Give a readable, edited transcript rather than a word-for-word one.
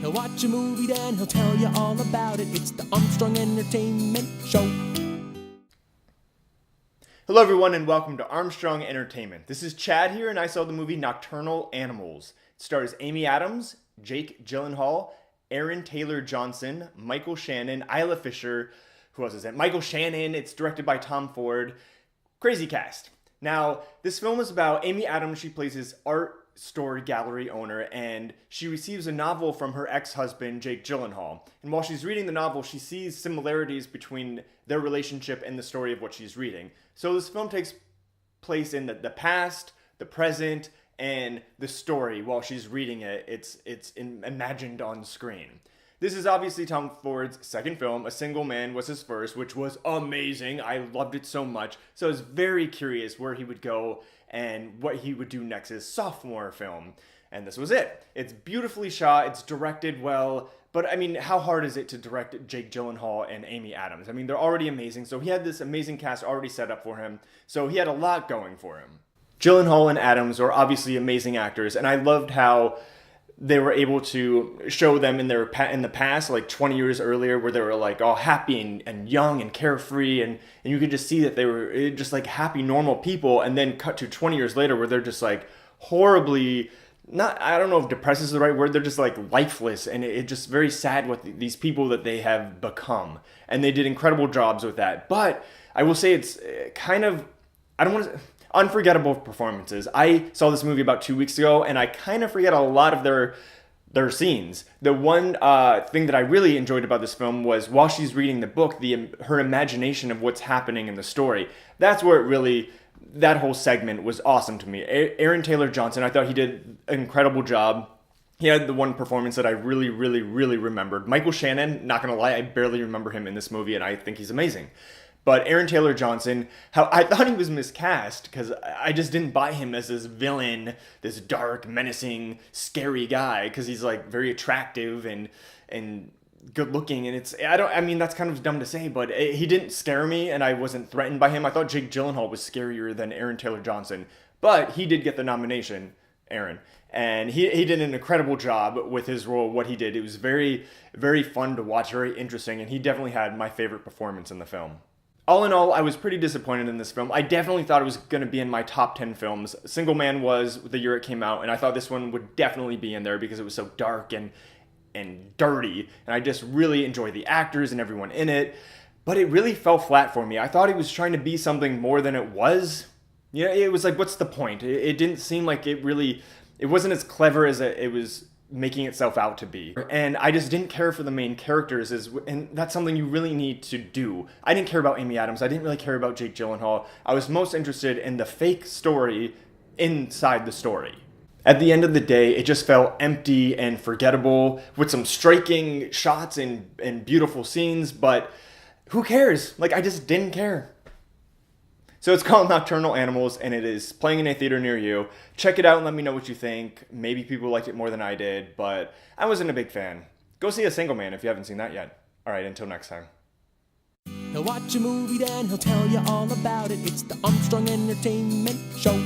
He'll watch a movie, then he'll tell you all about it. It's the Armstrong Entertainment Show. Hello everyone and welcome to Armstrong Entertainment. This is Chad here and I saw the movie Nocturnal Animals. It stars Amy Adams, Jake Gyllenhaal, Aaron Taylor Johnson, Michael Shannon, Isla Fisher, who else is it? Michael Shannon. It's directed by Tom Ford. Crazy cast. Now, this film is about Amy Adams. She plays his art store gallery owner, and she receives a novel from her ex-husband, Jake Gyllenhaal. And while she's reading the novel, she sees similarities between their relationship and the story of what she's reading. So this film takes place in the past, the present, and the story. While she's reading it, it's imagined on screen. This is obviously Tom Ford's second film. A Single Man was his first, which was amazing. I loved it so much. So I was very curious where he would go and what he would do next, his sophomore film. And this was it. It's beautifully shot. It's directed well. But I mean, how hard is it to direct Jake Gyllenhaal and Amy Adams? I mean, they're already amazing. So he had this amazing cast already set up for him. So he had a lot going for him. Gyllenhaal and Adams are obviously amazing actors. And I loved how they were able to show them in the past, like 20 years earlier, where they were like all happy and young and carefree, and you could just see that they were just like happy, normal people, and then cut to 20 years later where they're just like horribly, I don't know if depressed is the right word, they're just like lifeless, and it's just very sad what these people that they have become. And they did incredible jobs with that. But I will say it's kind of, I don't want to, unforgettable performances. I saw this movie about 2 weeks ago, and I kind of forget a lot of their scenes. The one thing that I really enjoyed about this film was while she's reading the book, her imagination of what's happening in the story. That's where it really, that whole segment was awesome to me. Aaron Taylor Johnson, I thought he did an incredible job. He had the one performance that I really, really, really remembered. Michael Shannon, not gonna lie, I barely remember him in this movie, and I think he's amazing. But Aaron Taylor Johnson, how I thought he was miscast because I just didn't buy him as this villain, this dark, menacing, scary guy, because he's like very attractive and good looking, and I mean that's kind of dumb to say, but he didn't scare me and I wasn't threatened by him. I thought Jake Gyllenhaal was scarier than Aaron Taylor Johnson, but he did get the nomination, Aaron. And he did an incredible job with his role, what he did. It was very, very fun to watch, very interesting, and he definitely had my favorite performance in the film. All in all, I was pretty disappointed in this film. I definitely thought it was going to be in my top 10 films. Single Man was the year it came out, and I thought this one would definitely be in there because it was so dark and dirty, and I just really enjoyed the actors and everyone in it. But it really fell flat for me. I thought it was trying to be something more than it was. You know, it was like, what's the point? It didn't seem like it wasn't as clever as it was making itself out to be. And I just didn't care for the main characters, and that's something you really need to do. I didn't care about Amy Adams. I didn't really care about Jake Gyllenhaal. I was most interested in the fake story inside the story. At the end of the day, it just felt empty and forgettable with some striking shots and beautiful scenes, but who cares? Like, I just didn't care. So it's called Nocturnal Animals, and it is playing in a theater near you. Check it out and let me know what you think. Maybe people liked it more than I did, but I wasn't a big fan. Go see A Single Man if you haven't seen that yet. All right, until next time. He'll watch a movie, then he'll tell you all about it. It's the Armstrong Entertainment Show.